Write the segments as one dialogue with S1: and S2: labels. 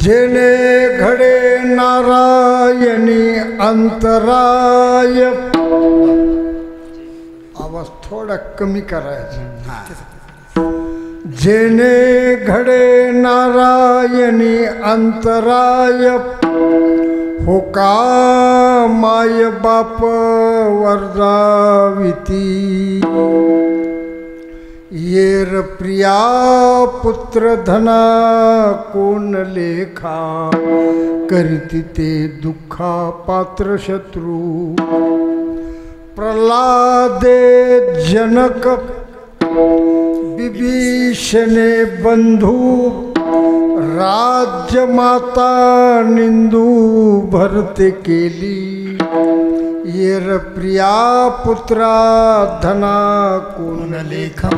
S1: जेणे घडे नारायणी अंतराय. आवाज थोडा कमी करायचा. जेणे घडे नारायणी अंतराय. हो का माय बाप वर्जाविती. येर प्रिया पुत्र धना कोण लेखा. करीती ते दुःखा पात्र शत्रू. प्रल्हादे जनक विभीषणे बंधू. राज्यमाता निंदू भरते केली. येर प्रिया पुत्रा धना कोण लेखा.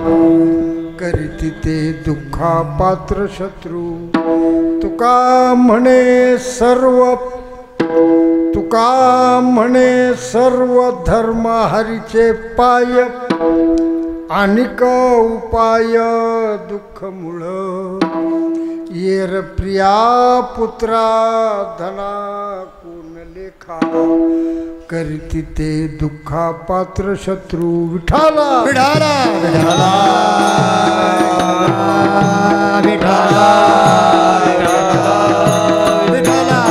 S1: करीती ते दुःखा पात्र शत्रू. तुका म्हणे सर्व धर्म हरीचे पाय. अनिक उपाय दुःख मूळ. येर प्रिया पुत्रा धना कोण लेखा. करीती ते दुःखा पात्र शत्रू. विठाला विठाला विठाला विठाला विठाला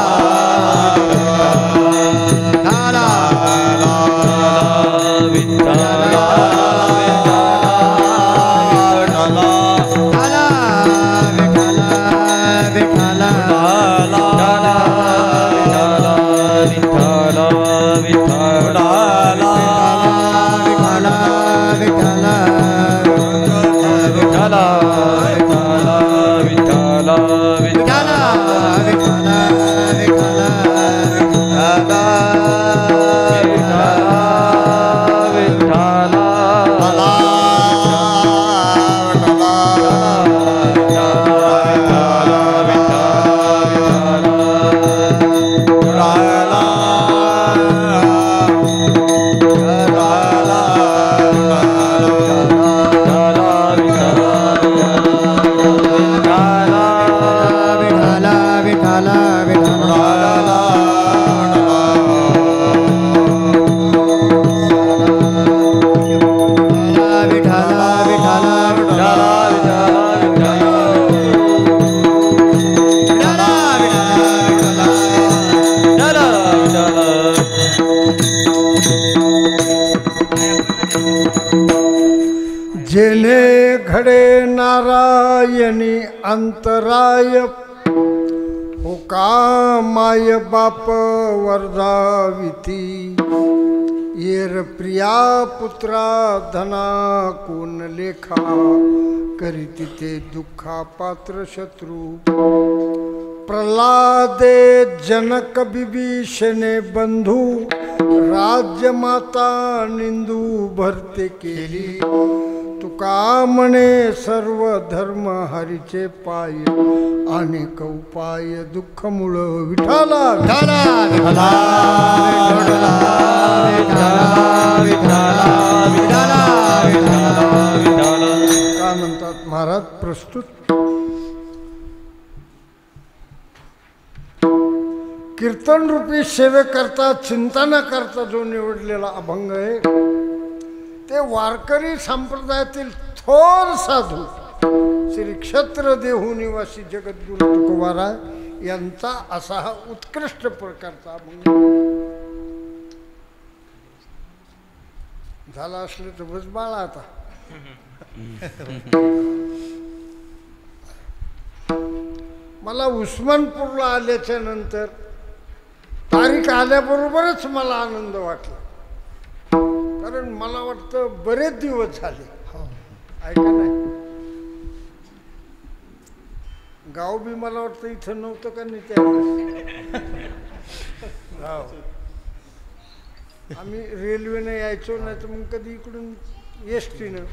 S1: जेणे घडे नारायणी अंतराय. हो का माय बाप वर्जाविती. येर प्रिया पुत्रा धना कोण लेखा. करीती ते दुःखा पात्र शत्रू. प्रल्हादे जनक विभीषणे बंधू. राज्यमाता निंदू भरते केली. तुका म्हणे सर्व धर्म हरीचे पाय. अनेक उपाय दुःख मूळ. विठाला विठाला विठाला विठाला विठाला. काय म्हणतात महाराज प्रस्तुत. कीर्तन रूपी सेवेकरता चिंता न करता जो निवडलेला अभंग आहे ते वारकरी संप्रदायातील थोर साधू श्री क्षत्र देहू निवासी जगद्गुरु तुकोबाराय यांचा असा हा उत्कृष्ट प्रकारचा अभंग झाला असले तर बस बाळा. आता मला उस्मानपूरला आल्याच्या नंतर तारीख आल्याबरोबरच मला आनंद वाटला. कारण मला वाटतं बरेच दिवस झाले ऐका नाही. गाव बी मला वाटतं इथं नव्हतं का नाही त्यावेळेस. आम्ही रेल्वेने यायचो नाही तर मग कधी इकडून एसटीनं.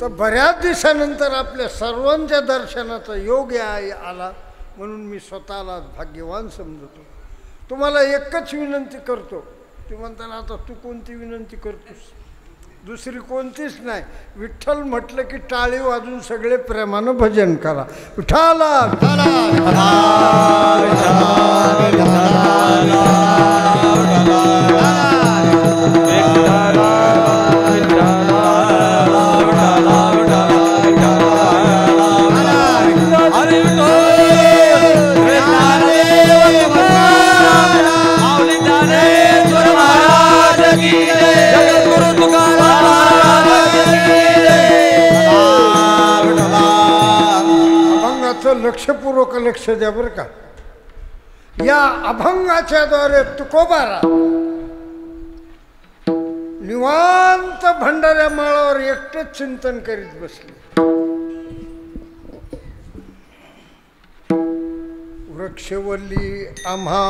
S1: तर बऱ्याच दिवसानंतर आपल्या सर्वांच्या दर्शनाचा योग आला म्हणून मी स्वतःला भाग्यवान समजतो. तुम्हाला एकच विनंती करतो. ते म्हणताना आता तू कोणती विनंती करतोस. दुसरी कोणतीच नाही. विठ्ठल म्हटलं की टाळी वाजून सगळे प्रेमानं भजन करा. विठ्ठला लक्षपूर्वक लक्ष द्या बरं का. या अभंगाच्या द्वारे तुकोबारा निवांत भंडाऱ्या माळावर एकटेच चिंतन करीत बसले. वृक्षवल्ली आम्हा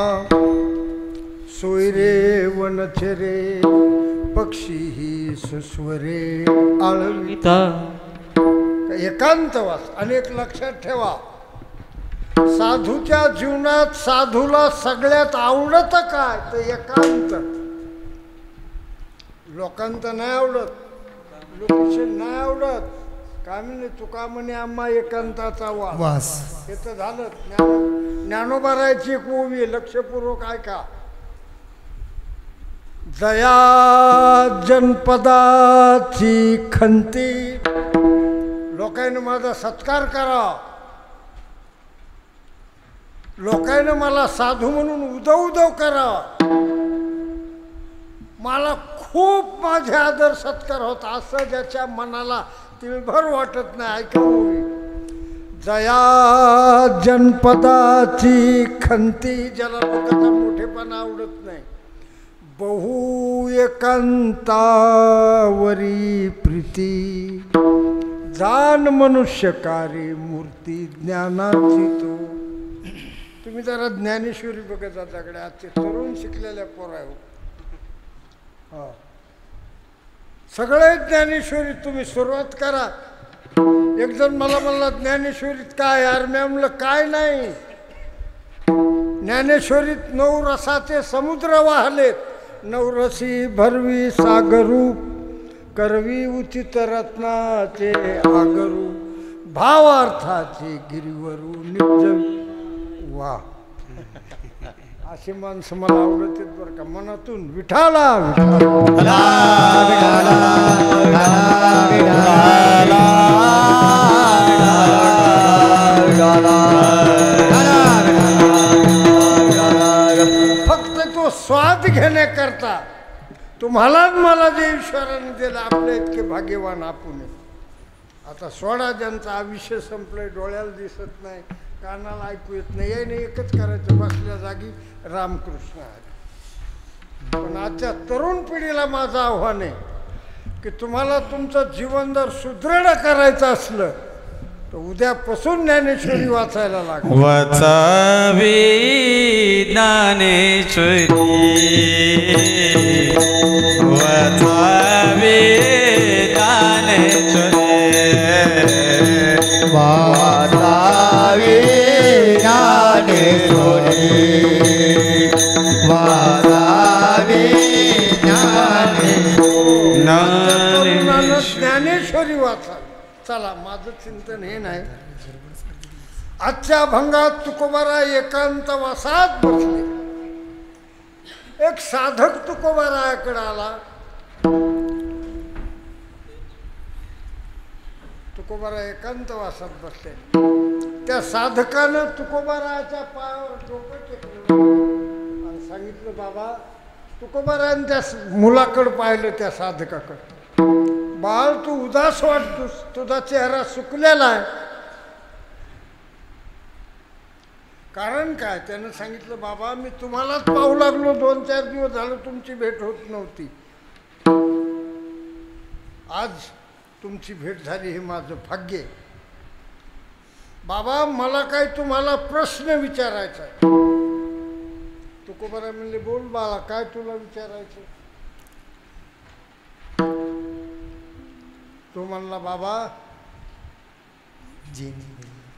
S1: सोयरे वनचरे पक्षी ही सुस्वरे आळविता. एकांतवास. अनेक लक्षात ठेवा, साधूच्या जीवनात साधूला सगळ्यात आवडत काय तर एकांत. लोकांत नाही आवडत, लोकेशन नाही आवडत. काय म्हणे तुका म्हणे आम्हा एकांताचा वास. हे तर झालं. ज्ञानोबारायची एक ओवी लक्षपूर्वक ऐका. जया जनपदाची खंती, लोकांनी माझा सत्कार करा, लोकांनी मला साधू म्हणून उदव उदव करा, मला खूप माझे आदर सत्कार होता, असं ज्याच्या मनाला तिळभर वाटत नाही ऐकावं. जया जनपदाची खंती, ज्याला लोकांचा मोठेपणा आवडत नाही, बहु एकांतावरी प्रीती, जाण मनुष्यकारी मूर्ती ज्ञानाची तो. तुम्ही जरा ज्ञानेश्वरी बघत जाताकडे, आजचे तरुण शिकलेल्या पोरा हो. सगळे ज्ञानेश्वरीत तुम्ही सुरुवात करा. एक जण मला म्हणला ज्ञानेश्वरीत काय यार, मी म्हणलं काय नाही. ज्ञानेश्वरीत 9 रसाचे समुद्र वाहलेत. 9 रसी भरवी सागरू, करवी उचित रत्नाचे आगरू, भावार्थाचे गिरीवरू निर्जवी. वा, अशी माणसं मला आवडत बरं का मनातून. विठाला फक्त तो स्वाद घेण्याकरता तुम्हालाच मला जे ईश्वराने दिलं, आपल्या इतके भाग्यवान आपण. आता सोडा ज्यांचा आयुष्य संपलंय, डोळ्याला दिसत नाही, कानाला ऐकू येत नाही, याने एकच करायचं, बसल्या जागी रामकृष्ण हरी. पण आजच्या तरुण पिढीला माझं आव्हान आहे की तुम्हाला तुमचं जीवन जर सुदृढ करायचं असलं तर उद्यापासून ज्ञानेश्वरी वाचायला लागेल.
S2: वाचावी ज्ञानेश्वरी, वाचावी ज्ञानेश्वरी, वाचावी ज्ञानेश्वरी, वाचावी
S1: ज्ञानेश्वरी वाचा. चला, माझं चिंतन हे नाही. आजच्या अभंगात तुकोबारा एकांतवासात बसले. एक साधक तुकोबाराकडे आला. तुकोबारा एकांतवासात बसले. त्या साधकानं तुकोबाराच्या पायावर डोकं टेकलं आणि सांगितलं, बाबा. तुकोबाराने त्या मुलाकडं पाहिलं, त्या साधकाकडं. बाळ, तू उदास वाटतोस, तुझा चेहरा सुकलेला आहे. कारण काय? त्यानं सांगितलं, बाबा मी तुम्हालाच पाहू लागलो, 2-4 दिवस झालं तुमची भेट होत नव्हती. आज तुमची भेट झाली, हे माझं भाग्य आहे. बाबा, मला काय तुम्हाला प्रश्न विचारायचा आहे. तुकोबारा म्हणले, बोल बाळा, काय तुला विचारायचं? तो म्हणला, बाबा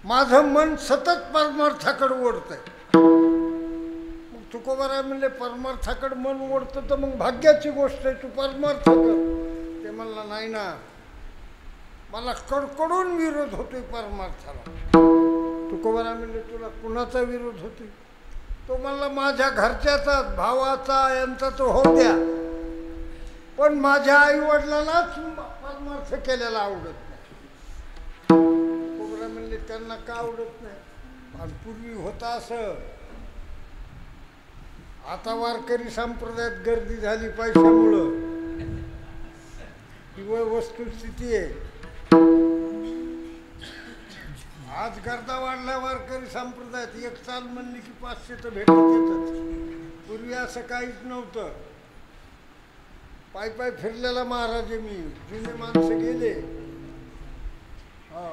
S1: माझं मन सतत परमार्थाकडे ओढतंय. मग तुकोबारा म्हणले, परमार्थाकडे मन ओढतं तर मग भाग्याची गोष्ट आहे, तू परमार्थ कर. ते म्हणला नाही ना, मला कडकडून विरोध होतोय परमार्थाला. तुकोबारा म्हणले तुला कुणाचा विरोध होतोय? तो म्हणला माझ्या घरच्याचा, भावाचा, यांचा तो होऊ द्या, पण माझ्या आई वडिलांनाच परमार्थ केलेला आवडत नाही. तुकोबारा म्हणले त्यांना का आवडत नाही? आणि पूर्वी होता असं, आता वारकरी संप्रदायात गर्दी झाली पैशामुळं, ही वस्तुस्थिती आहे. आज गर्दा वाढला वारकरी संप्रदायात, एक चाल म्हणली की 500 तर भेटत येतात. पूर्वी असं काहीच नव्हतं. पाय पाय फिरलेला महाराज मी, जुने माणसं गेले. हो,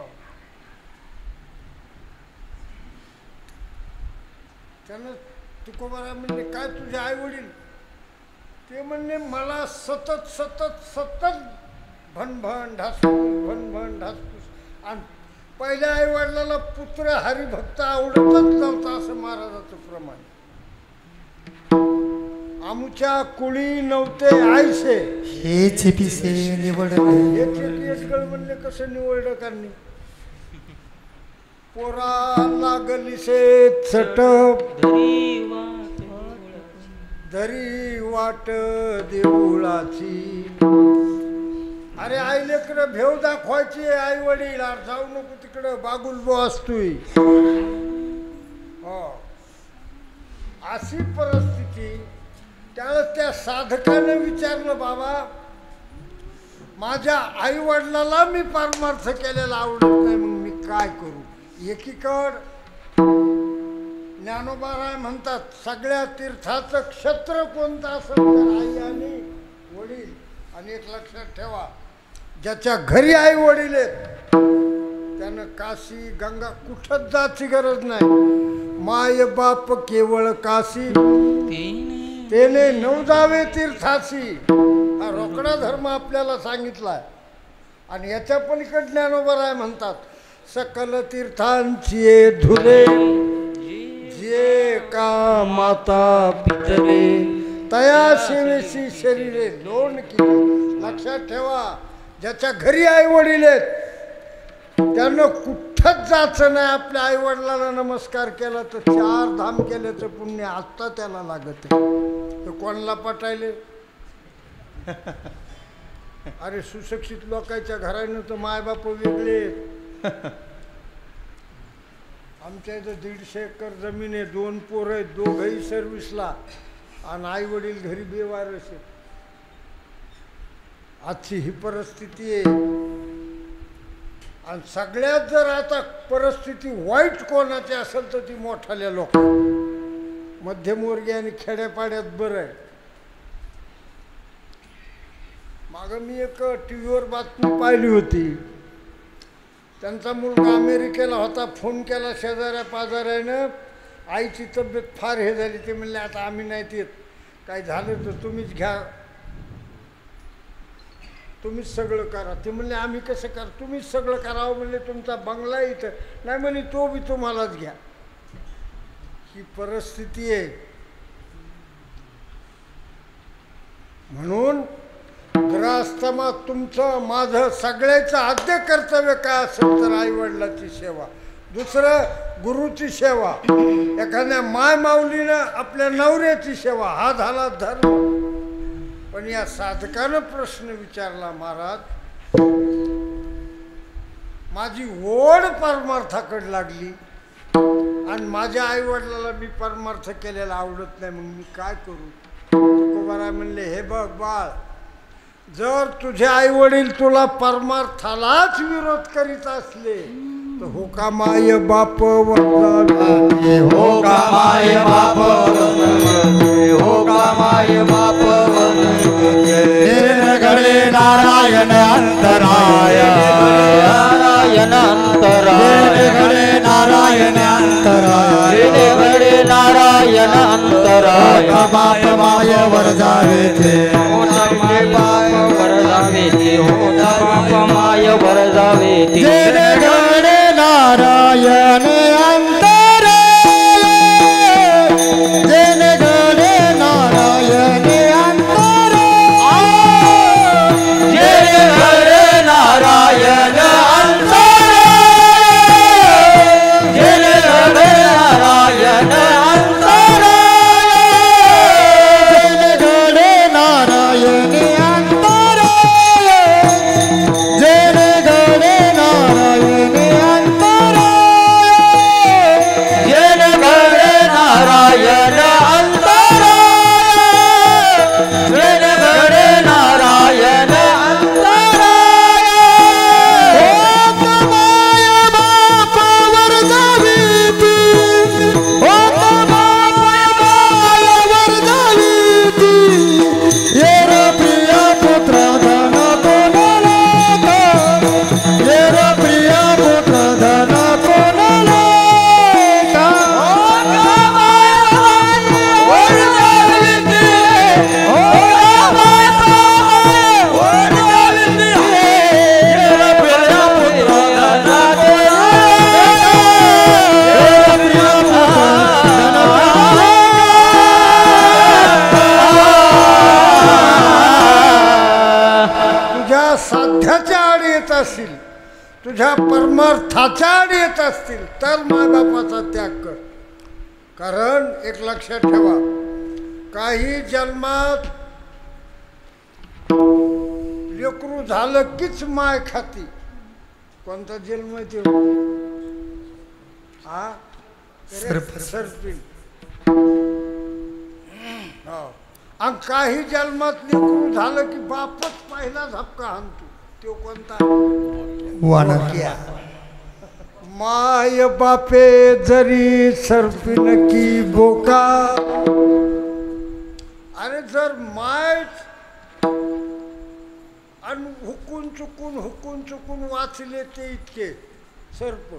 S1: त्यानं तुकोबारा म्हणले काय तुझे आई वडील? ते म्हणले मला सतत सतत सतत भनभन ढासपूस, भनभन ढासपूस. आणि पहिल्या आई वडिलाला पुत्र हरिभक्त आवडतच नव्हता असं महाराजाचं प्रमाण. आमच्या कुळी नव्हते आयसे,
S2: हेच पिसे निवडले.
S1: म्हणले कसं निवडलं त्यांनी? पोरा लागलीसे चट धरी वाट देऊळाची. अरे आई लेकरं भेव दाखवायची, आई वडील जाऊ नको तिकडं, बागुलबो असतोय. हो, अशी परिस्थिती. त्यावेळेस त्या साधकानं विचारलं, बाबा माझ्या आई वडिलाला मी परमार्थ केलेला आवडत नाही, मग मी काय करू? एकीकड ज्ञानोबाराय म्हणतात सगळ्या तीर्थाचं क्षेत्र कोणतं असेल तर आई आणि वडील. आणि एक लक्षात ठेवा, ज्याच्या घरी आई वडील आहेत त्यानं काशी गंगा कुठंच जायची गरज नाही. माय बाप केवळ काशी तेने नऊ जावे तीर्थाशी, हा रोकडा धर्म आपल्याला सांगितलाय. आणि याच्या पलीकडे ज्ञानोबाराय म्हणतात सकल तीर्थांची धुरे जे का माता पितरे तया सेवेशी शरीरे लोण केले. लक्षात ठेवा, ज्याच्या घरी आई वडील आहेत त्यानं कुठंच जायचं नाही. आपल्या आई वडिलांना नमस्कार केला तर 4 धाम केल्याचं पुण्य आत्ता त्याला लागत आहे. तर कोणाला पटायले? अरे सुशिक्षित लोकांच्या घरानं तर मायबाप वेगळे. आमच्या इथं 150 एकर जमीन आहे, 2 पोरं आहेत, दोघंही सर्व्हिसला, आणि आई वडील घरी बेवारस आहेत. आजची ही परिस्थिती आहे. आणि सगळ्यात जर आता परिस्थिती वाईट कोणाची असेल तर ती मोठाल्या लोक, मध्यमवर्गीय आणि खेड्यापाड्यात बरं आहे. मागं मी एक टीव्हीवर बातमी पाहिली होती. त्यांचा मुलगा अमेरिकेला होता, फोन केला शेजाऱ्या पाजाऱ्यानं, आईची तब्येत फार हे झाली. ते म्हणले आता आम्ही नाही येत, काय झालं तर तुम्हीच घ्या, तुम्हीच सगळं करा. ते म्हणले आम्ही कसं करा? तुम्हीच सगळं करावं. म्हणले तुमचा बंगला इथं नाही, म्हणे तो बी तुम्हालाच घ्या. ही परिस्थिती आहे. म्हणून ग्रहस्थामा तुमचं माझं सगळ्याचं आद्य कर्तव्य काय असेल तर आई वडिलाची सेवा, दुसरं गुरुची सेवा, एखाद्या माय माऊलीनं आपल्या नवऱ्याची सेवा, हा झाला धर्म. पण या साधकानं प्रश्न विचारला, महाराज माझी ओढ परमार्थाकडे लागली आणि माझ्या आई वडिलाला मी परमार्थ केलेला आवडत नाही, मग मी काय करू? तुकोबाराय म्हणले हे बघ बाळ, जर तुझे आई वडील तुला परमार्थालाच विरोध करीत असले तर हो का माय बाप वंदावे,
S2: हो का माय बाप वंदे, हो का माय बाप वंदे. घडे नारायण अंतराय, नारायण अंतराय, घडे नारायण अंतराय, घडे नारायण अंतराय. बाप माय वर जावे ते, माय बाप वर जावे ते, हो बाप माय वर जावे ते. घडे नारायण अंतराय, जन घडे नारायण अंतराय, जय
S1: तुझ्या साध्याच्या आड येत असतील, तुझ्या परमार्थाच्या आड येत असतील तर मायबापाचा त्याग कर. कारण एक लक्षात ठेवा, काही जन्मात लेकरू झालं कीच माय खाती. कोणता जन्म आहे ते? हा, सरपिन. आणि काही जन्मात लेकरू झालं की बापच पहिला झपका हाणतो. तो कोणता?
S2: वानकिया.
S1: माय बापे जरी सरपिन की बोका. अरे जर माय आणि हुकून चुकून वाचले ते इतके सर्प.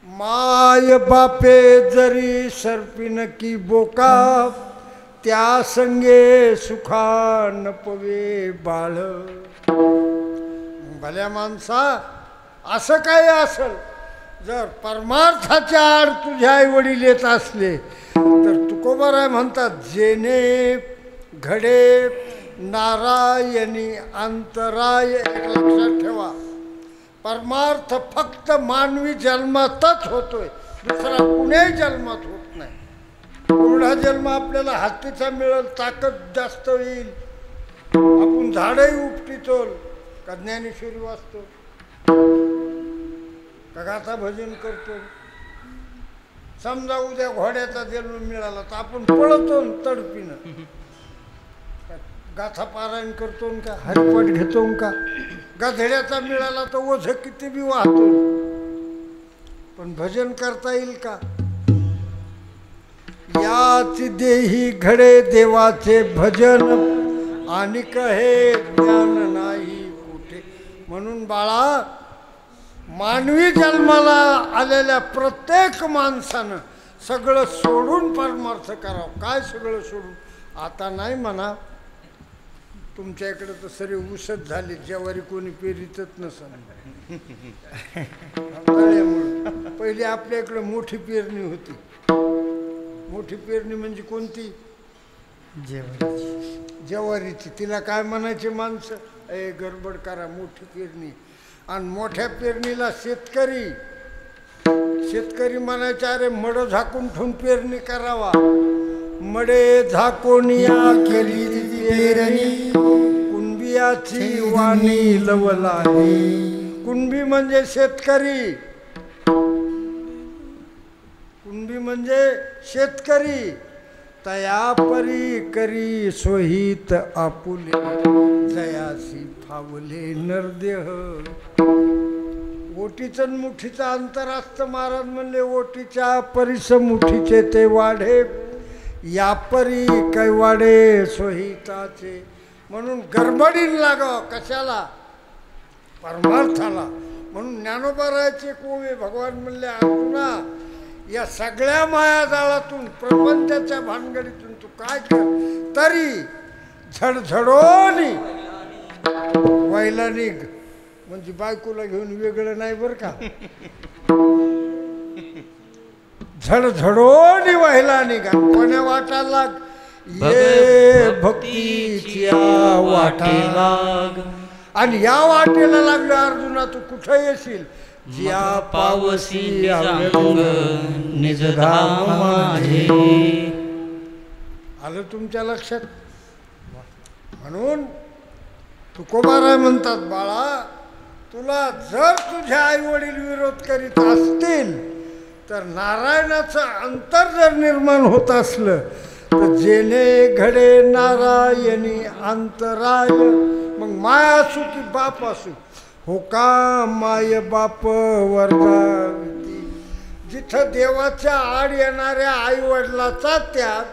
S1: माय बापे जरी सर्पिन की बोका, त्या संगे सुखा न पवे बाळ. भल्या माणसा, असं काय असल, जर परमार्थाच्या आड तुझ्या आई वडील येत असले तर तुकोबाराय म्हणतात, जेने घडे नारायणी अंतराय. एक लक्षात ठेवा, परमार्थ फक्त मानवी जन्मातच होतोय, दुसरा कुण्याही जन्मात होत नाही. पुढा जन्म आपल्याला हत्तीचा मिळेल, ताकद जास्त होईल, आपण झाडही उपटितो का ज्ञानेश्वरी वाचतो का गाथा भजन करतो. समजा उद्या घोड्याचा जन्म मिळाला तर आपण पळतो तडपीनं, गाथा पारायण करतो का, हरिपाठ घेतो का. गधड्याचा मिळाला तर ओझ किती बी वाहतो, पण भजन करता येईल का. याच देही घडे देवाचे भजन, आणि कहे ज्ञान नाही कुठे. म्हणून बाळा, मानवी जन्माला आलेल्या प्रत्येक माणसानं सगळं सोडून परमार्थ करावं. काय सगळं सोडून? आता नाही म्हणा, तुमच्या इकडे तर सरी उसत झाली, ज्वारी कोणी पेरीतच नसतं. पहिली आपल्या इकडे मोठी पेरणी होती. मोठी पेरणी म्हणजे कोणती? ज्वारीची. तिला काय म्हणायचे माणसं? ए गडबड करा, मोठी पेरणी. आणि मोठ्या पेरणीला शेतकरी म्हणायचे, अरे मड झाकून ठेवून पेरणी करावा. मडे झाकोनिया केली पेरणी, कुणबियाची वाणी लवलाही. कुणबी म्हणजे शेतकरी, कुणबी म्हणजे शेतकरी. तया परी करी सोहित आपुले, जयासी फावले नरदेह. ओटीचं मुठीचं अंतर असतं. महाराज म्हणले, ओटीच्या परिस मुठीचे ते वाढे, या परी कैवाडे सोहिताचे. म्हणून गडबडीन लागावं. कशाला? परमार्थाला. म्हणून ज्ञानोबारायचे कोवे भगवान म्हणले, अर्जुना, या सगळ्या मायाजाळातून, प्रपंचाच्या भानगडीतून तू काय कर, तरी झडझडोनी व्हायला निघ. म्हणजे बायकोला घेऊन वेगळं नाही बरं का, झडझडोनी व्हायला निघा. कोण्या वाटाला? ये भक्तीच्या वाटेला. आणि या वाटेला लागलं अर्जुना, तू कुठं येशील? जिया पावसी निजधाम माझे. आलं तुमच्या लक्षात? म्हणून तुकोबाराय म्हणतात, बाळा, तुला जर तुझ्या आई वडील विरोध करीत असतील तर नारायणाचं अंतर जर निर्माण होत असलं तर जेने घडे नारायणी अंतराय. मग माय असू की बाप असू, हो का माय बाप वर्गाविती. जिथं देवाच्या आड येणाऱ्या आई वडिलाचा त्याग,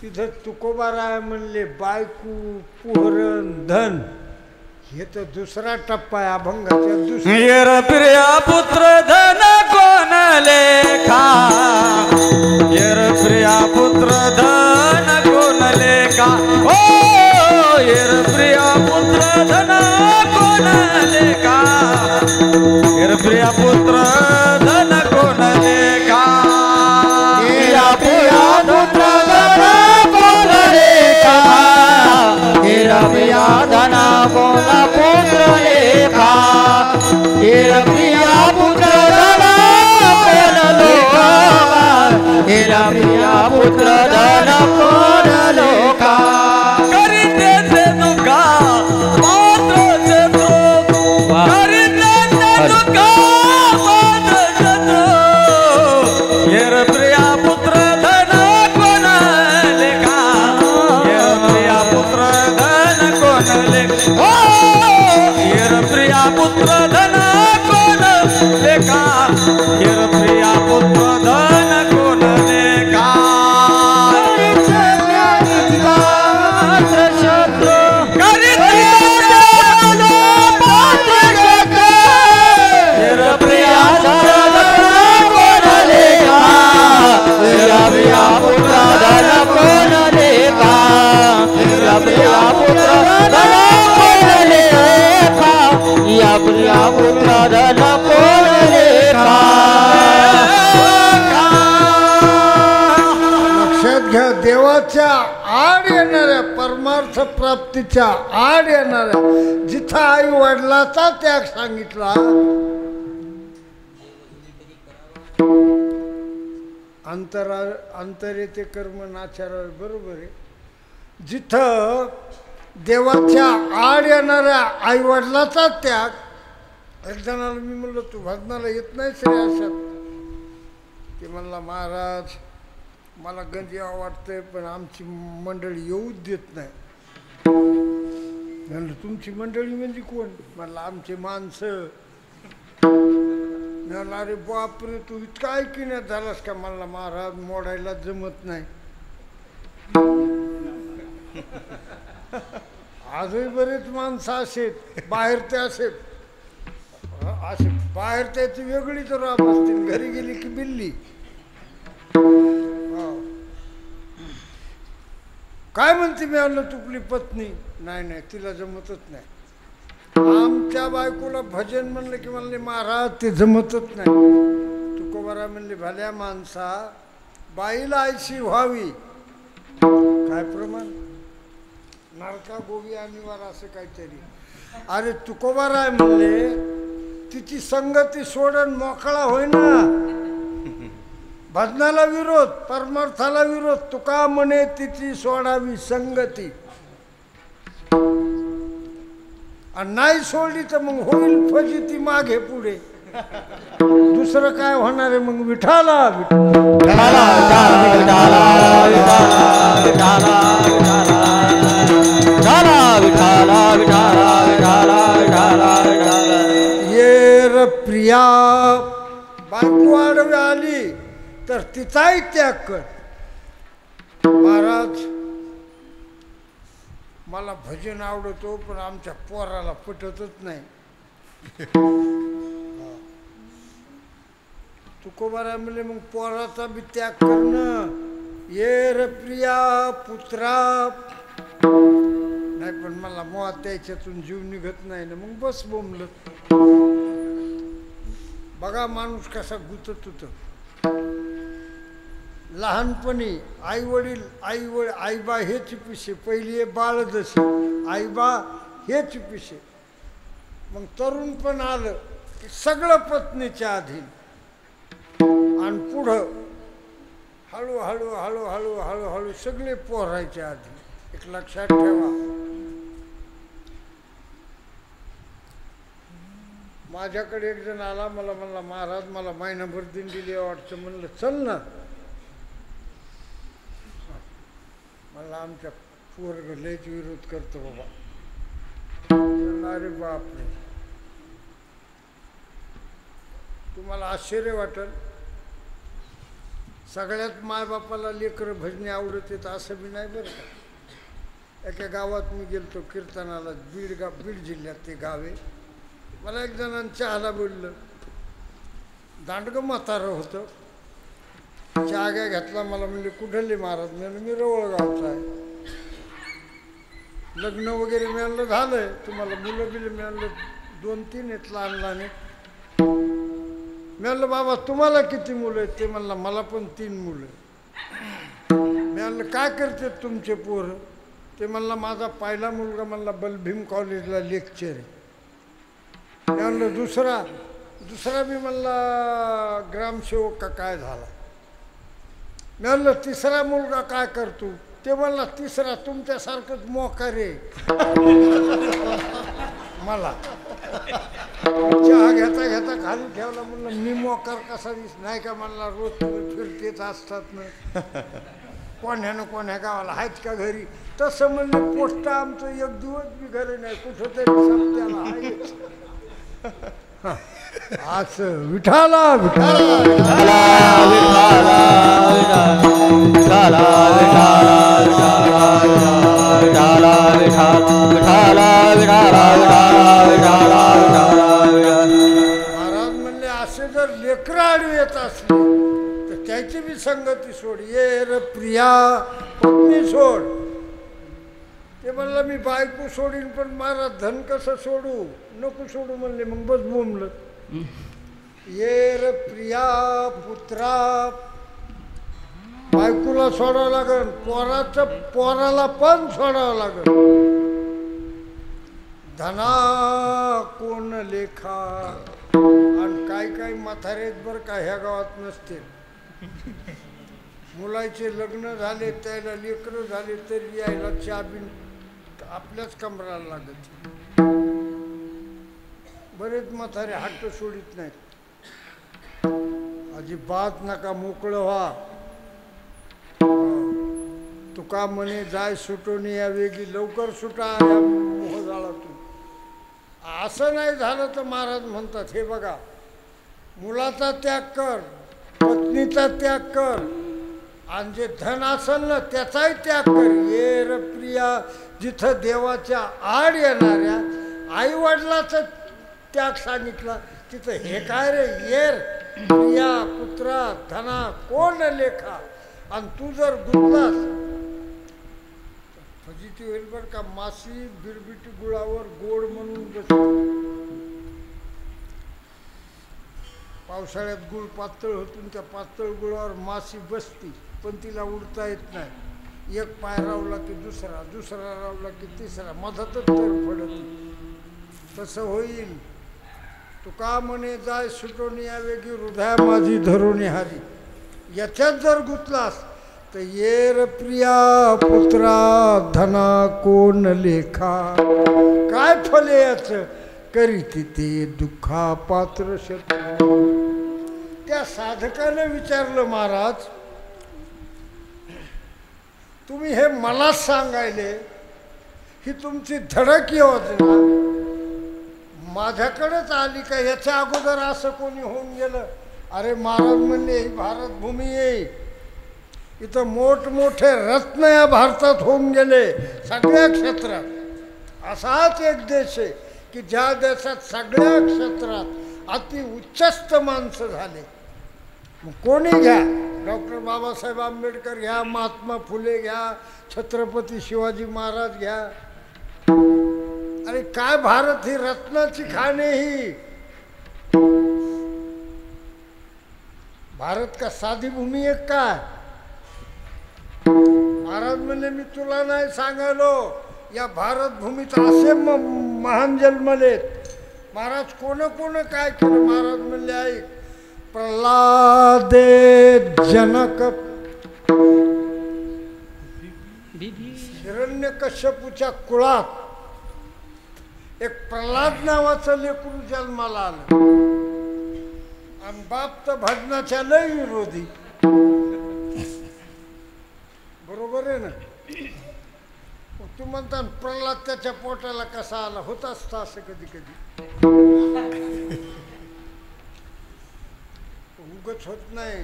S1: तिथं तुकोबाराय म्हणले बायकू पोहरण धन. हे तर दुसरा टप्पा आहे अभंगाच्या. दुसरा
S2: प्रिया पुत्र धन कोण लेखा, येर प्रिया पुत्र धन कोण लेखा. ओ येर प्रिया पुत्र धन कोण लेखा, येर प्रिया पुत्र धन कोण लेखा. येरा प्रिया पुत्र धन कोण लेखा, येरा प्रिया कोणले हो येर प्रिया पुत्र धन कोण लेखा येर प्रिया पुत्र धन कोण लेखा
S1: लक्षात घ्या, देवाच्या आड येणाऱ्या परमार्थ प्राप्तीच्या आड येणाऱ्या जिथं आई वडिलाचा त्याग सांगितला, अंतरेते कर्म नाचारा, बरोबर आहे. जिथं देवाच्या आड येणाऱ्या आई वडिलाचा त्याग, एक जणाला मी म्हणलं तू भजनाला येत नाही श्री अशात, ते म्हणला महाराज मला गंजी वाटतंय पण आमची मंडळी येऊच देत नाही. म्हणलं तुमची मंडळी म्हणजे कोण? म्हणलं आमचे माणसं. म्हणलं अरे बापरे तू इतका ऐकिण्यात झालास का? म्हणला महाराज मोडायला जमत नाही. आजही बरेच माणसं असेत बाहेर, ते असे असे बाहेर त्याची वेगळीच राब असतील, घरी गेली की बिल्ली. काय म्हणते मी आणलं तुपली पत्नी? नाही नाही तिला जमतच नाही. आमच्या बायकोला भजन म्हणलं की म्हणले महाराज ते जमतच नाही. तुकोबारा म्हणले भल्या माणसा बाईला आयशी व्हावी, काय प्रमाण नरका गोवी अनिवार असं काहीतरी. अरे तुकोबाराय म्हणले तिची संगती सोडून मोकळा होईना. भजनाला विरोध, परमार्थाला विरोध. तुका म्हणे तिची सोडावी संगती, आणि नाही सोडली तर मग होईल फजिती मागे पुढे. दुसरं काय होणार आहे मग? विठाला येर प्रिया बायको आडवी आली तर तिचाही त्याग कर. महाराज मला भजन आवडतो पण आमच्या पोराला पटतच नाही. तुकोबारा म्हणले मग पोराचा बी त्याग करणं. येर प्रिया पुत्रा, नाही पण मला मुळात त्याच्यातून जीव निघत नाही ना. मग बस बोंबल. बघा माणूस कसा गुतत होत. लहानपणी आई वडील आईबा हे चिपिसे, पहिली बाळ जसे आईबा हे चिपिसे. मग तरुण पण आलं की सगळं पत्नीच्या अधीन, आणि पुढं हळूहळू हळूहळू हळूहळू सगळे पोरायच्या आधी. एक लक्षात ठेवा, माझ्याकडे एक जण आला, मला म्हणला महाराज मला महिनाभर दिंडीला वाटतं. म्हणलं चल ना. मला आमच्या पोरग लयच विरोध करतो बाबा. अरे बापरे, तुम्हाला आश्चर्य वाटेल, सगळ्यात मायबापाला लेकरं भजने आवडत येत असं बी नाही बरं का. एका गावात मी गेलतो कीर्तनाला, बीड जिल्ह्यात ते गाव आहे. मला एक जणांनी चहाला बोललं, दांडगं म्हातारं होतं. चहा घ्या घेतला. मला म्हणले कुठले महाराज? म्हणलं मी रवळगावचा आहे. लग्न वगैरे मिळालं झालंय, तुम्हाला मुलं बिलं मिळालं 2-3 आहेत लहान लहान. म्हणलं बाबा तुम्हाला किती मुलं आहेत? ते म्हणला मला पण 3 मुलं. म्हणलं काय करते तुमचे पोरं? ते म्हणला माझा पहिला मुलगा म्हणला बलभीम कॉलेजला लेक्चर आहे. म्हणलं दुसरा मी म्हणला ग्रामसेवक का काय झाला. म्हणलं तिसरा मुलगा काय करतो? ते म्हणला तिसरा तुमच्यासारखंच मोकारे. मला चहा घेता घेता खाली ठेवला. म्हणलं मी मोकार कसा दिस नाही का? म्हणला रोज तुम्ही फिरतेच असतात ना. कोण्यानं कोण्या गावाला आहेत का घरी. तसं म्हणजे पोस्ट आमचं एक दिवस बी घरी नाही, कुठं तरी सप्त्याला आहे. असं विठाला विठाला महाराज म्हणले असे जर लेकरं आडवी येत असले तर त्याची बी संगती सोड. ये र प्रिया पत्नी सोड. ते म्हणलं मी बायको सोडीन, पण महाराज धन कसं सोडू. नको सोडू म्हणले. मग बस बोंबलं. ये र प्रिया पुत्रा, बायकोला सोडावं लागल, पोराला पण सोडावं लागल. धना कोण लेखा. आणि काही म्हातारेत बरं का ह्या गावात नसते. मुलाचे लग्न झाले, त्याला लेकरं झाले तरी यायला चहा बिन आपल्याच कमराला लागत. बरेच म्हातारे हट्ट सोडित नाहीत. अजिबात नका मोकळं व्हा. तुका म्हणे जाय सुटून या वेगी लवकर सुटा या मोहजाळातून. असं नाही झालं तर महाराज म्हणतात हे बघा, मुलाचा त्याग कर, पत्नीचा त्याग कर, आणि जे धन असेल ना त्याचाही त्याग कर. ये र प्रिया, जिथं देवाच्या आड येणाऱ्या आई वडिलाचा त्याग सांगितला तिथं हे काय रे. येर प्रिया पुत्रा धना कोण लेखा. आणि तू जर गुंतलास फजिती होईल बर का. मासी बिरबिटी गुळावर गोड म्हणून बसते. पावसाळ्यात गुळ पातळ होतून त्या पातळ गुळावर मासी बसती, पण तिला उडता येत नाही. एक पाय रावला की दुसरा, दुसरा रावला की तिसरा, मधातच तर पडत. तसं होईल. तुका म्हणे जाय सुटून या वेगी हृदया माझी धरून हारी. याच्यात जर गुंतलास तर ये र प्रिया पुत्रा धना कोण लेखा. काय फले याच करी तिथे दुःखा पात्र शत्रू. त्या साधकाने विचारलं महाराज तुम्ही हे मलाच सांगायले, ही तुमची धडक योजना माझ्याकडेच आली का. याच्या अगोदर असं कोणी होऊन गेलं. अरे महाराज म्हणले ही भारत भूमी आहे, इथं मोठमोठे रत्न या भारतात होऊन गेले सगळ्या क्षेत्रात. असाच एक देश आहे की ज्या देशात सगळ्या क्षेत्रात अति उच्चस्त माणसं झाले. मग कोणी घ्या, डॉक्टर बाबासाहेब आंबेडकर घ्या, महात्मा फुले घ्या, छत्रपती शिवाजी महाराज घ्या. अरे काय भारत ही रत्नाची खाणे. ही भारत का साधी भूमी आहे काय. महाराज म्हणले मी तुला नाही सांगालो, या भारत भूमीत असे महान जन्मलेत. महाराज कोण कोण काय केलं. महाराज म्हणले ऐक, प्रल्हादे जनक हिरण्यकश्यपूच्या कुळात एक प्रल्हाद नावाचं लेकरू जन्माला आलं. आणि बाप तर भजनाच्या लय विरोधी. बरोबर आहे ना. तू म्हणता प्रल्हाद त्याच्या पोटाला कसा आला. होत असतं असं कधी कधी. उगच होत नाही.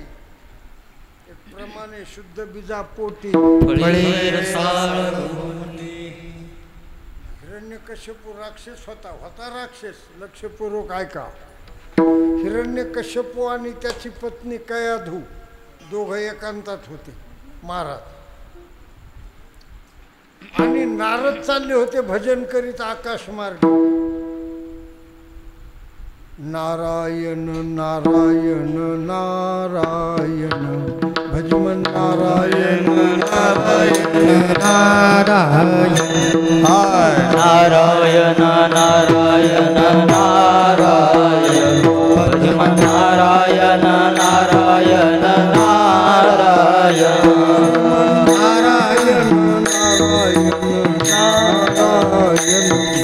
S1: एक प्रमाणे शुद्ध बीजा पोटी हिरण्यकश्यपू राक्षस होता राक्षस. लक्षपूर्वक ऐका. हिरण्यकश्यपू आणि त्याची पत्नी कयाधू दोघं एकांतात होते महाराज. आणि नारद चालले होते भजन करीत आकाश मार्ग. नारायण नारायण नारायण भजमन नारायण नारायण नारायण
S2: नारायण नारायण नारायण भजमन नारायण नारायण नारायण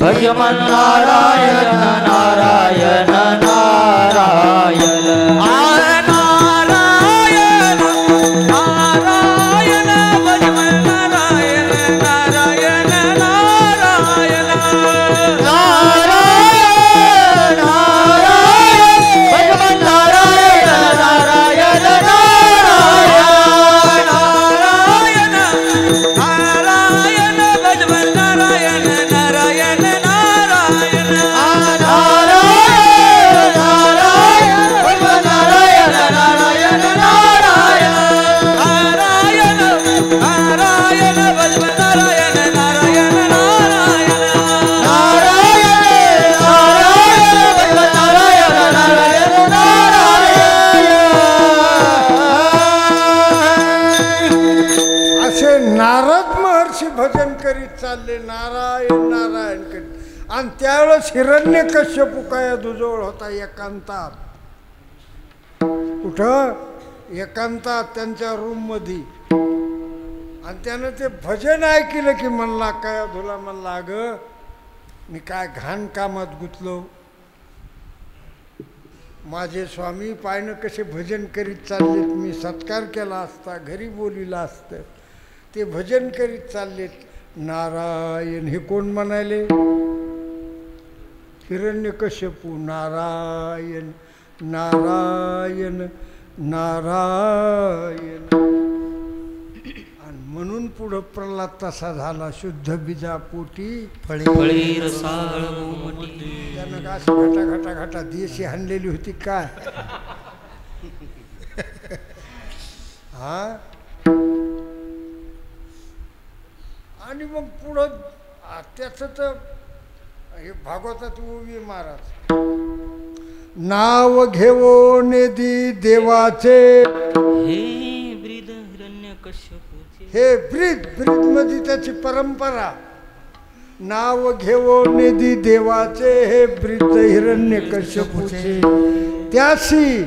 S2: भजमन नारायण नारायण नारायण नारायण नारायण
S1: नारायण करीत. आणि त्यावेळेस हिरण्यकश्यपू काय दुजवळ होता एकांतात. कुठं? एकांतात त्यांच्या रूम मध्ये. आणि त्यानं ते भजन ऐकलं की म्हणला काय तुला म्हणला अगं मी काय घाण कामात गुंतलो. माझे स्वामी पायनं कसे भजन करीत चाललेत. मी सत्कार केला असता, घरी बोलिला असतं. ते भजन करीत चाललेत. नारायण हे कोण म्हणाले? हिरण्यकश्यपू. नारायण नारायण नारायण. आणि म्हणून पुढं प्रल्हाद तसा झाला. शुद्ध बीजापोटी
S2: फळी रसाळ गोमटी.
S1: त्यानं का अशी घटा घटा घटा देशी हाणलेली होती काय? हा. आणि मग पुढं त्याचं तर हे भागवतात उभी महाराज. नाव घेवो नेदी देवाचे.
S2: हे ब्रीद हिरण्यकश्यपूचे.
S1: हे ब्रीद ब्रीद मध्ये त्याची परंपरा. नाव घेवो नेदी देवाचे. हे ब्रीद हिरण्यकश्यपूचे. त्यासी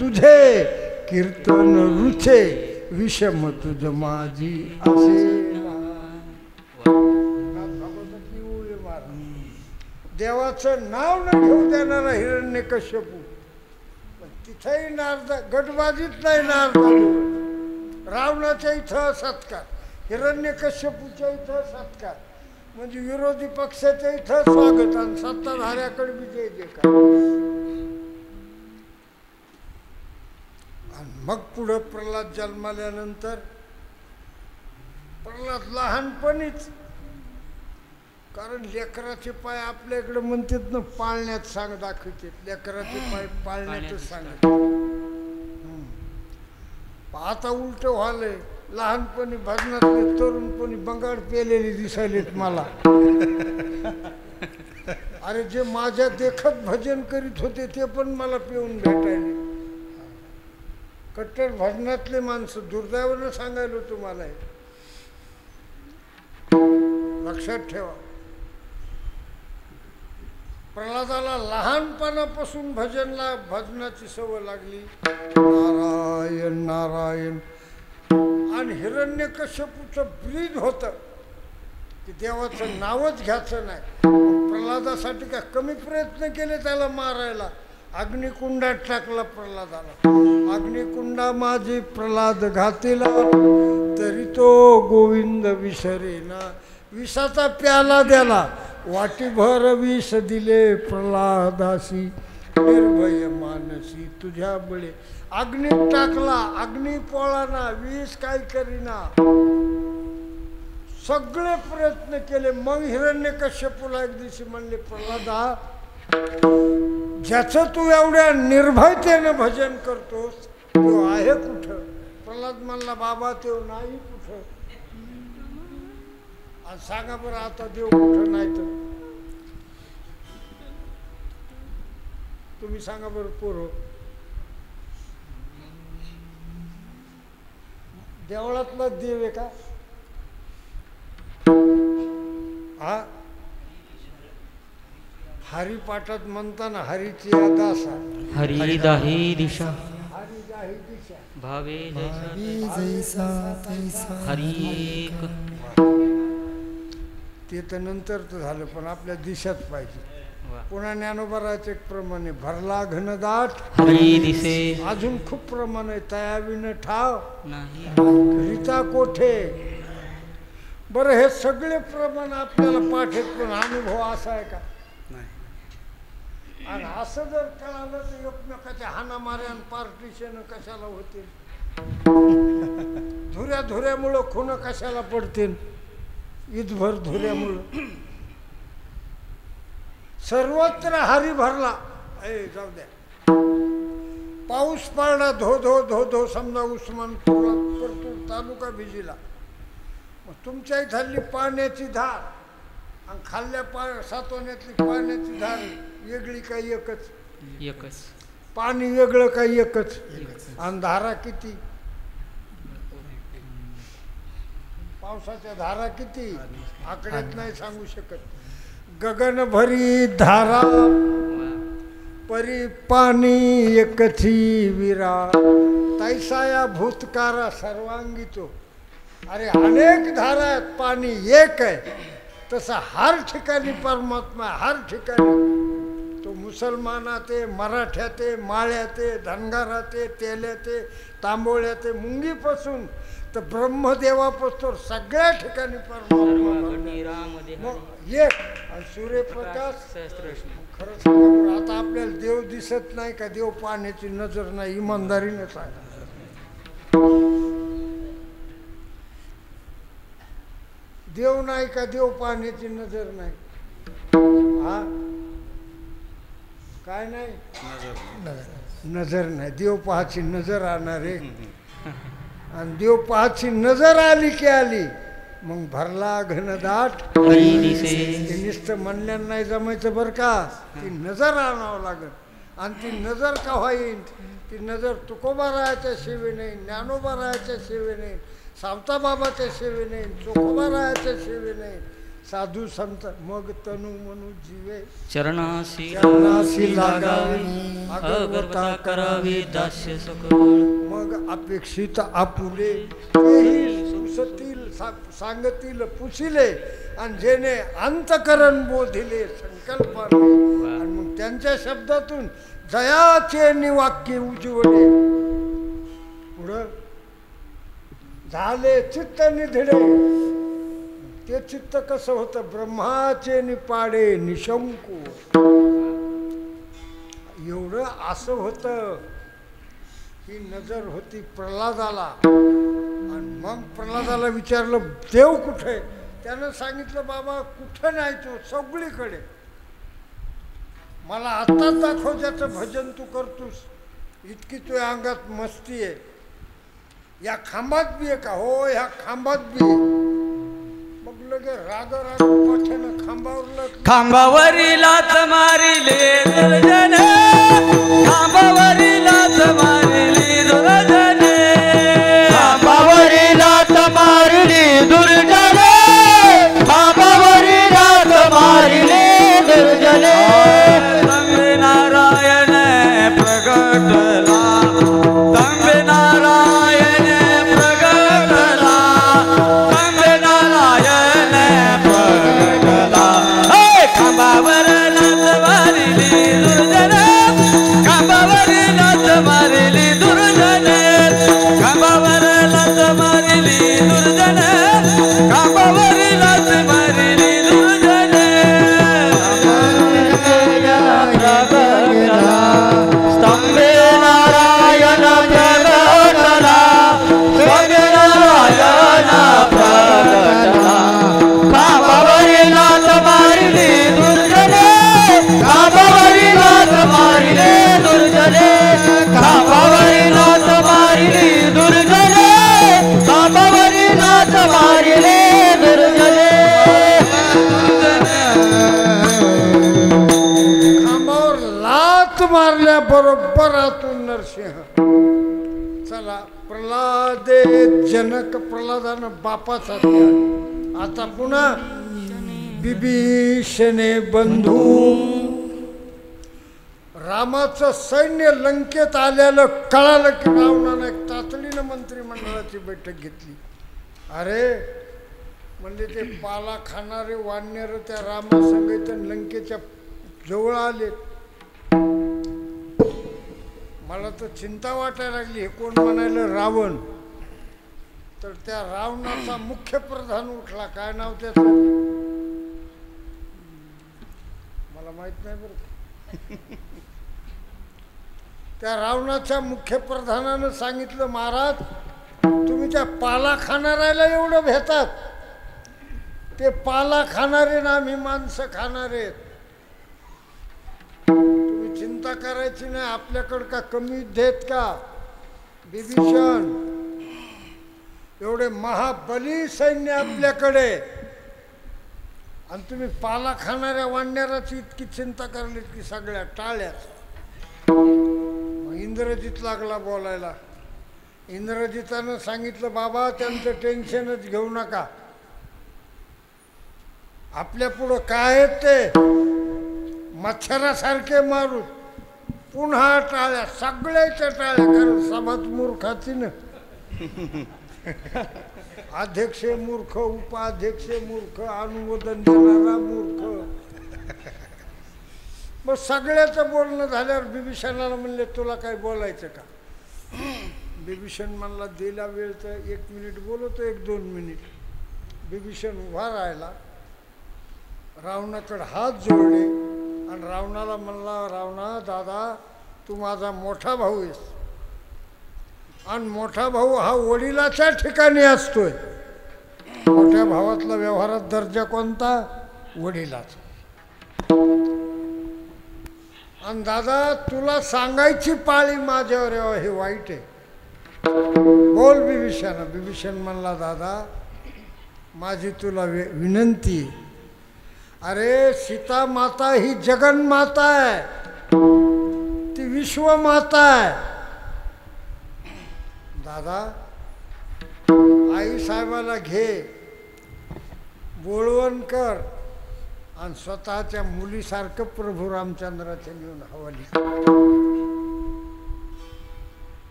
S1: तुझे कीर्तन रुचे. विषम तुझ माझी असे. देवाचं नाव न घेऊ देणारा हिरण्यकश्यपू. तिथेही नारद गटबाजीत नाही. नारद रावणाच्या इथं सत्कार, हिरण्यकश्यपूच्या इथं सत्कार, म्हणजे विरोधी पक्षाच्या इथं स्वागत आणि सत्ताधाऱ्याकडे विजय देकार. आणि मग पुढं प्रल्हाद जन्माल्यानंतर प्रल्हाद लहानपणीच, कारण लेकराचे पाय आपल्या इकडे म्हणतात ना पाळण्यात सांग दाखवते. लेकराचे पाय पाळण्यातच सांगत. आता उलट व्हालंय. लहानपणी भजनातले तरुणपणी बंगाड पेलेली दिसायलेत मला. अरे जे माझ्या देखत भजन करीत होते ते पण मला पिऊन भेटायले. कट्टर भजनातले माणसं. दुर्दैवानं सांगायलो तुम्हाला. लक्षात ठेवा. प्रल्हादाला लहानपणापासून भजनाची सवय लागली. नारायण नारायण. आणि हिरण्यकश्यपूचं ब्रीद होतं की देवाचं नावच घ्यायचं नाही. प्रल्हादासाठी काय कमी प्रयत्न केले त्याला मारायला. अग्निकुंडात टाकला प्रल्हादाला. अग्निकुंडा माझी प्रल्हाद घातीला. तरी तो गोविंद विसरेना. विषाचा प्याला द्याला. वाटीभर विष दिले प्रल्हादासी. निर्भय मानसी तुझ्या बळे. अग्नीत टाकला. अग्नी पोळाना. विष काय करीना. सगळे प्रयत्न केले. मग हिरण्यकश्यपूला एक दिवशी म्हणले प्रल्हादा, ज्याचं तू एवढ्या निर्भयतेनं भजन करतोस तो आहे कुठं? प्रल्हाद म्हणला बाबा तो नाही कुठं. आणि सांगा बरं आता देव कुठं नाही तर तुम्ही सांगा बरं पोरं. देवळातला देव आहे का? हा. हरिपाठात म्हणताना हरीची दासा.
S2: हरी दाही दिशा.
S1: हरी दाही दिशा.
S2: भावे जैसा हरी एक.
S1: ते तर नंतर तर झालं पण आपल्या दिशाच पाहिजे. पुन्हा ज्ञानोबराचे एक प्रमाणे भरला घनदाट
S2: हरी दिसे.
S1: अजून खूप प्रमाण आहे. तयाविन ठाव
S2: नाही.
S1: रीता कोठे. बरं हे सगळे प्रमाण आपल्याला पाठ आहेत पण अनुभव असा आहे का? आणि असं जर कळालं तर एकमेकाच्या हाणामाऱ्या आणि पार्टिशन कशाला होतील. धुऱ्या धुऱ्यामुळं खून कशाला पडतील. ईदभर धुऱ्यामुळं. सर्वत्र हरी भरला. जाऊ द्या. पाऊस पडला धो धो धो धो. समजा उस्मानपूरला परतूर तालुका भिजिला. मग तुमच्या इथली पाण्याची धार आणि खाल्ल्या सातवण्यातली पाण्याची धार वेगळी काही एकच?
S2: एकच.
S1: पाणी वेगळं काही एकच. आणि धारा किती? पावसाच्या धारा किती आकड्यात नाही सांगू शकत. गगन भरी धारा परी पाणी एकची विरा तैसा या भूतकारा सर्वांगी तो. अरे अनेक धारा आहेत, पाणी एक आहे. तसा हर ठिकाणी परमात्मा आहे, हर ठिकाणी. तो मुसलमानात आहे, मराठ्यात आहे, माळ्यात आहे, धनगरात आहे, तेल्यात आहे, तांबोळ्यात आहे, मुंगीपासून तर ब्रह्मदेवापासून सगळ्या ठिकाणी परमात्मा. मग एक आणि सूर्यप्रकाश. खरं सांगा, आता आपल्याला देव दिसत नाही का? देव पाहण्याची नजर नाही, इमानदारीने सांगा. देव नाही का? देव पाहण्याची नजर नाही. हा काय नाही, नजर नाही. देव पाहाची नजर आणणार आहे. आणि देव पाहाची नजर आली की आली, मग भरला घनदाट ते नुसतं म्हणल्यानं नाही जमायचं बरं का. ती नजर आणावं लागेल. आणि ती नजर केव्हा येईल? ती नजर तुकोबारायाच्या सेवेने, ज्ञानोबारायाच्या सेवेने, सावताबाबाच्या सेवेने, चोखोबारायाच्या सेवेने, साधू संत. मग तनु मनु जीवे
S2: चरणाशी लागावे, अगरबत्ता करावे दास्य सकळ.
S1: मग अपेक्षित आपुले तेही सुसतील सांगतील पुसिले. आणि जेने अंतकरण बोधिले संकल्पाने. आणि मग त्यांच्या शब्दातून जयाचे निवाक्य उज्वले. पुढं झाले चित्त निधडे. ते चित्त कसं होतं? ब्रह्माचे निपाडे निशंकू. एवढं असं होतं. ही नजर होती प्रल्हादाला. आणि मग प्रल्हादाला विचारलं देव कुठे? त्यानं सांगितलं बाबा कुठं नाही, तो सगळीकडे. मला आत्ताच दाखव ज्याचं भजन तू करतोस. इतकी तुझ्या अंगात मस्ती आहे. या खांबात बी आहे का? हो, ह्या खांबात बी. मग लगे राग राग पाठ्यानं
S2: खांबावरी लाथ मारिले दुर्जने, खांबावरी लाथ मारिली दुर्जने,
S3: खांबावरी लाथ मारिली दुर्जने, खांबावरी लाथ मारिली दुर्जने.
S2: तंबे नारायण प्रगटला, तंबे नारायण प्रगटला, तंबे नारायण प्रगटला. खांबावर लाथ मारिली दुर्जने, खांबावर लाथ मारिली दुर्जने, खांबावर लाथ मारिली दुर्जने, खांबावर लाथ मारिली दुर्जने.
S3: स्तंभे नारायण प्रगटला, स्तंभे नारायण प्रगटला. खांबावरी लाथ मारिली दुर्जने, खांबावरी लाथ मारिली दुर्जने, खांबावरी लाथ मारिली दुर्जने, खांबावरी लाथ मारिली दुर्जने.
S1: खांबावर लात मारल्याबरोबर आतून नरसिंह. चला, प्रल्हादे जनक. प्रल्हादानं बापाचा त्याग. आता पुन्हा बिभीषणे बंधू. रामाचं सैन्य लंकेत आलेलं कळालं की रावणानं एक तातडीनं मंत्रिमंडळाची बैठक घेतली. अरे म्हणजे ते पाला खाणारे वानर त्या रामासंगत लंकेच्या जवळ आले. मला तर चिंता वाटायला लागली. हे कोण म्हणायला रावण. तर त्या रावणाचा मुख्य प्रधान उठला. काय नाव त्याचं मला माहित नाही बरं. त्या रावणाच्या मुख्य प्रधानानं सांगितलं महाराज तुम्ही त्या पाला खाणाऱ्याला एवढं भेतात. ते पाला खाणारे ना आम्ही माणसं खाणारे. तुम्ही चिंता करायची नाही. आपल्याकडं का कमी युद्ध आहेत का? विभीषण एवढे महाबली सैन्य आपल्याकडे आणि तुम्ही पाला खाणाऱ्या वानराची इतकी चिंता करली की सगळ्या टाळ्याच. इंद्रजित लागला बोलायला. इंद्रजितानं सांगितलं बाबा त्यांचं टेन्शनच घेऊ नका. आपल्या पुढं काय आहेत ते मच्छरासारखे मारू, पुन्हा टाळ्या, सगळ्याच्या टाळ्या, कारण सभाच मूर्खाची ना. अध्यक्ष मूर्ख, उपाध्यक्ष मूर्ख, अनुमोदन देणारा मूर्ख. मग सगळ्याचं बोलणं झाल्यावर बिभीषणाला म्हणले तुला काय बोलायचं का? बिभीषण म्हणला दिला वेळ तर 1 मिनिट बोलतो, 1-2 मिनिट. बिभीषण उभा राहिला, रावणाकडे हात जोडले आणि रावणाला म्हणला, रावणा दादा तू माझा मोठा भाऊ आहेस आणि मोठा भाऊ हा वडिलाच्या ठिकाणी असतोय. मोठ्या भावातला व्यवहारात दर्जा कोणता? वडिलाचा. आणि दादा तुला सांगायची पाळी माझ्यावर यावं, हे वाईट आहे. बोल बिभीषण. बिभीषण म्हणला दादा माझी तुला विनंती आहे. अरे सीता माता ही जगन्माता आहे, ती विश्वमाता आहे. दादा आई साहेबाला घे, बोलवण कर आणि स्वतःच्या मुलीसारखं प्रभू रामचंद्राच्या नेऊन हवाली.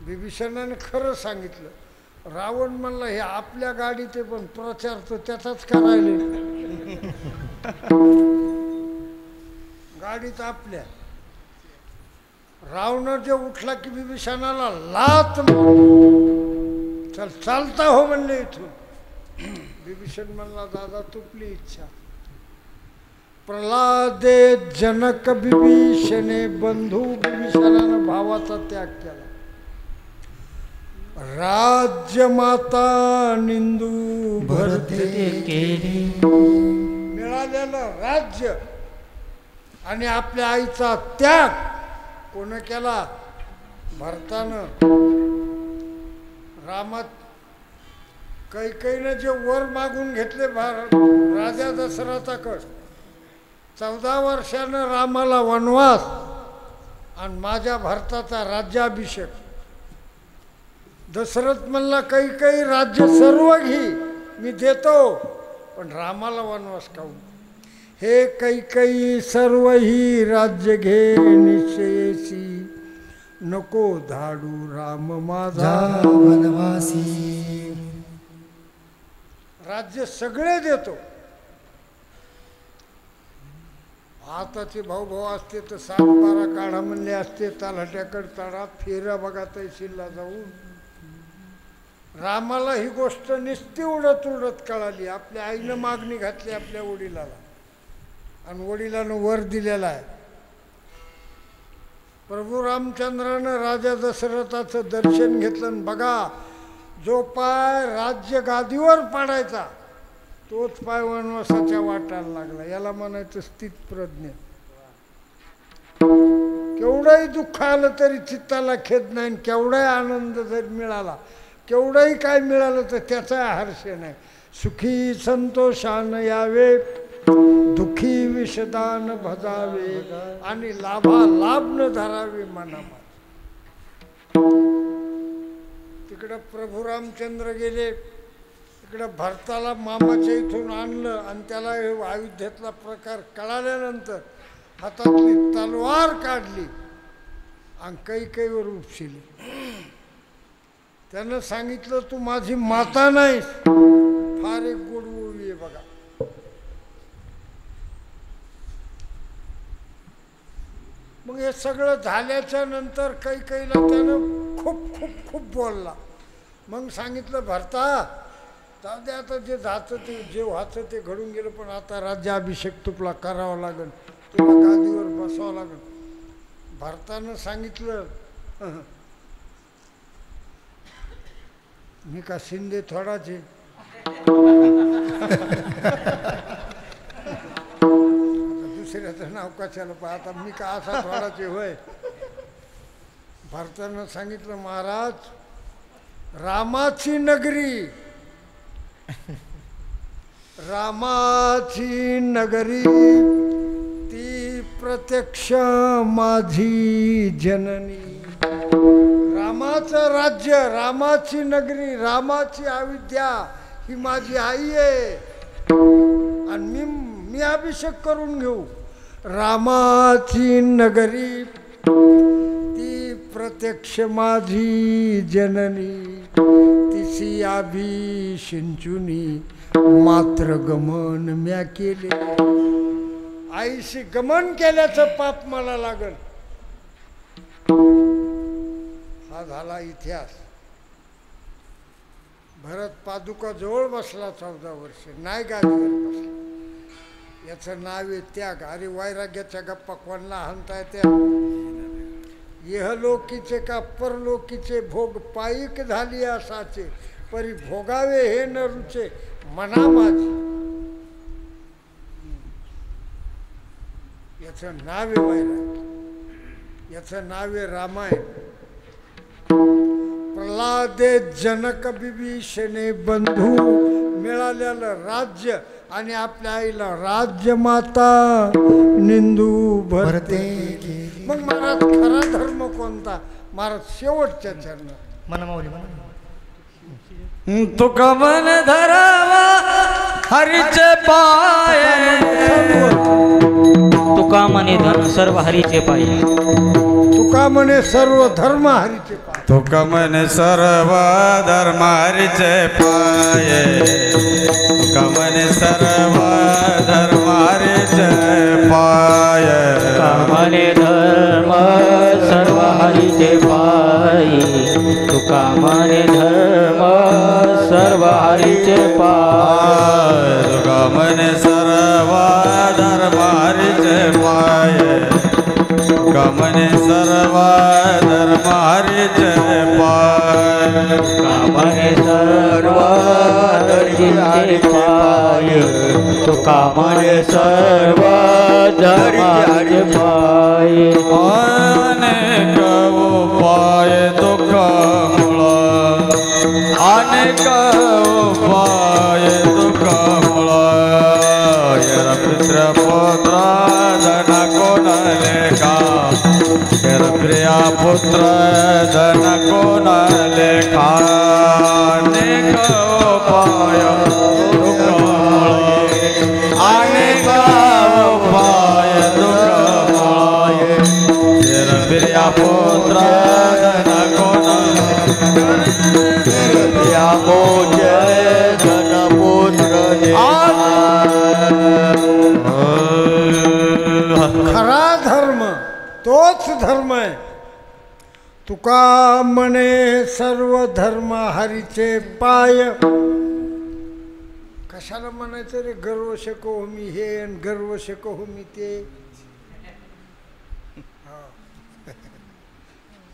S1: बिभीषणाने खरं सांगितलं. रावण म्हणला हे आपल्या गाडीत आहे पण प्रचार तर त्याचाच करायले. गाडीत आपल्या. रावण जे उठला की बिभीषणाला लात, चल चालता हो म्हणले इथून. बिभीषण म्हणला दादा तुपली इच्छा. प्रल्हादे जनक बिभीषणे बंधू. बिभीषणानं भावाचा त्याग केला. राज्य माता निंदू भरते केली. मिळालेलं राज्य आणि आपल्या आईचा त्याग कोण केला? भरतानं. रामात कैकेयीनं जे वर मागून घेतले राजा दशरथाकडे, 14 वर्षानं रामाला वनवास आणि माझ्या भरताचा राज्याभिषेक. दशरथ म्हणला कैकेयी राज्य सर्व घे मी देतो पण रामाला वनवास खाऊ. हे कैकेयी सर्व ही राज्य घे निश्चयेसी, नको धाडू राम माझा वनवासी. राज्य सगळे देतो. आताचे भाऊ भाऊ असते तर 7-12 काढा म्हणले असते, तलाट्याकडे तडा फेरा बघा तहसीलला जाऊन. रामाला ही गोष्ट निस्ती उडत उडत कळाली. आपल्या आईनं मागणी घातली आपल्या वडिलाला आणि वडिलानं वर दिलेला आहे. प्रभू रामचंद्रानं राजा दशरथाचं दर्शन घेतलं आणि बघा जो पाय राज्य गादीवर पाडायचा तोच पाय वनवासाच्या वाटायला लागला. याला म्हणायचं स्थितप्रज्ञ. केवढंही दुःख आलं तरी चित्ताला खेद नाही, केवढाही आनंद जर मिळाला, केवढंही काय मिळालं तर त्याचा हर्ष नाही. सुखी संतोषान यावे, दुःखी विषदान भजावे आणि लाभा लाभ न धरावे मनामध्ये. तिकडं प्रभू रामचंद्र गेले, इकडं भरताला मामाच्या इथून आणलं आणि त्याला अयोध्येतला प्रकार कळाल्यानंतर हातातली तलवार काढली आणि कैकेयीवर उपशिली. त्यानं सांगितलं तू माझी माता नाहीस. फार एक गोड ओवी आहे बघा. मग हे सगळं झाल्याच्या नंतर कैकेयीला त्यानं खूप खूप खूप बोलला. मग सांगितलं भरता जाऊ दे आता जे जातं ते जे व्हायचं ते घडून गेलं, पण आता राज्याभिषेक तुला करावा लागेल, तुला गादीवर बसावं लागेल. भरतानं सांगितलं मी का शिंदे थोडाच आहे. दुसऱ्याचं नाव कशाला पहा, आता मी का असा थोडाच आहे होय. भरतानं सांगितलं महाराज रामाची नगरी, रामाची नगरी ती प्रत्यक्ष माझी जननी. रामाचं राज्य, रामाची नगरी, रामाची अविद्या ही माझी आई आहे आणि मी मी अभिषेक करून घेऊ. रामाची नगरी ती प्रत्यक्ष माझी जननी, तिसी अभिषिंचुनी मात्र गमन म्या केले. आईशी गमन केल्याचं पाप मला लागल. हा झाला इतिहास. भरत पादुका जवळ बसला 14 वर्ष, नाही गादीवर बसला. याचं नाव आहे त्याग. अरे वैराग्याच्या गप्पा कोणला हाणताय त्या. इहलोकीचे का परलोकीचे भोग पायिक झाली असाचे, परी भोगावे हे न रुचे मना माझी. याचं नाव आहे वैराग्य, याचं नाव आहे रामायण. प्रल्हादे जनक विभीषणे बंधू मिळालेलं राज्य आणि आपल्या आईला राज्य माता निंदू भरते. मग महाराज खरा धर्म कोणता? महाराज शेवटच्या चरणात
S3: म्हणा माऊली म्हणा.
S2: तुका मन धरावा हरीचे पाय,
S3: तुका म्हणे धन सर्व हरीचे पाय.
S1: तुका म्हणे सर्व धर्म हरीचे पाय.
S2: तुका मन सर्व धर्म हरीचे पाय, तुका मन सर्व धर्म हरीचे पाय.
S3: म्हणे धर्म सर्व हरीचे पाय, तुका म्हणे धर्म सर्व हरीचे पाय.
S2: तुका मन सर्व धर्म हरीचे पाय, तुका मन सर्व धर्म हरीचे पाय.
S3: म्हणे सर्व हरीचे पाय, तुका म्हणे सर्व धर्माचे पाय.
S2: अनेक उपाय तुका मुळा, अनेक उपाय तुका मुळा. येर पित्र पुत्र धन कोण लेखा, येर प्रिया पुत्र धन कोण लेखा. अनेक उपाय तुका मुळा, अनेक उपाय तुका मुळा. येर प्रिया पुत्र धन कोण
S3: या मोठे धनपुत्र
S1: खरा धर्म तोच धर्म आहे. तुका म्हणे सर्व धर्म हरीचे पाय. कशाला म्हणायचं रे गर्व शको मी हे आणि गर्व शको मी ते.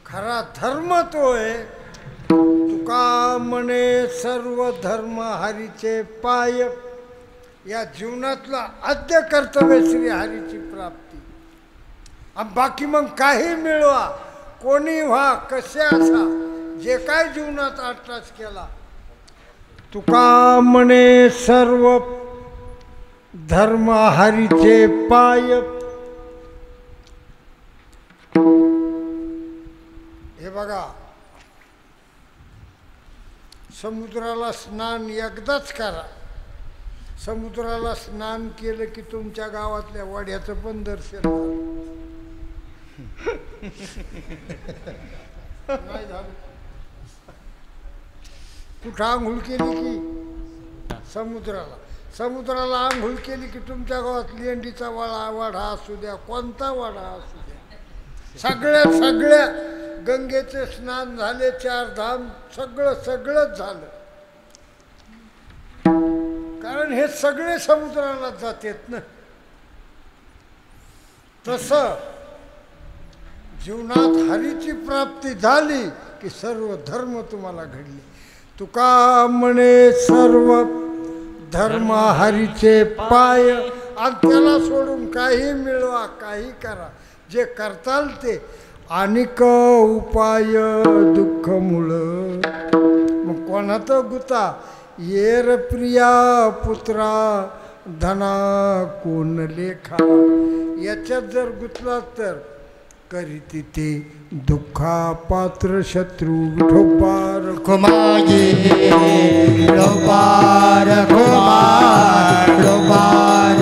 S1: खरा धर्म तो आहे. तुका म्हणे सर्व धर्म हरीचे पाय. या जीवनातला आद्य कर्तव्य श्री हरीची प्राप्ती. आणि बाकी मग काही मिळवा, कोणी व्हा, कसे असा, जे काय जीवनात आट्रास केला. तुका म्हणे सर्व धर्म हरीचे पाय. हे बघा, समुद्राला स्नान एकदाच करा. समुद्राला स्नान केलं की तुमच्या गावातल्या वाड्याचं पण दर्शन झालं. नाही झालं. कुठं आंघोळ केली की समुद्राला. समुद्राला आंघोळ केली की तुमच्या गावात लेंडीचा वाडा असू द्या, कोणता वाडा असू द्या, सगळ्या गंगेचे स्नान झाले, 4 धाम सगळंच झालं. कारण हे सगळे समुद्राला जातात ना. तसं जीवनात हरीची प्राप्ती झाली की सर्व धर्म तुम्हाला घडले. तुका म्हणे सर्व धर्म हरीचे पाय. आणि त्याला सोडून काही मिळवा, काही करा, जे करताल ते. अनेक उपाय दुःख मुळ. मग कोणात गुता येर प्रिया पुत्रा धना कोण लेखा. याच्यात जर गुतला तर करीती ते दुःखा पात्र शत्रू. विठोबार
S3: कुमारी, विठोबार कुमार, विठोबार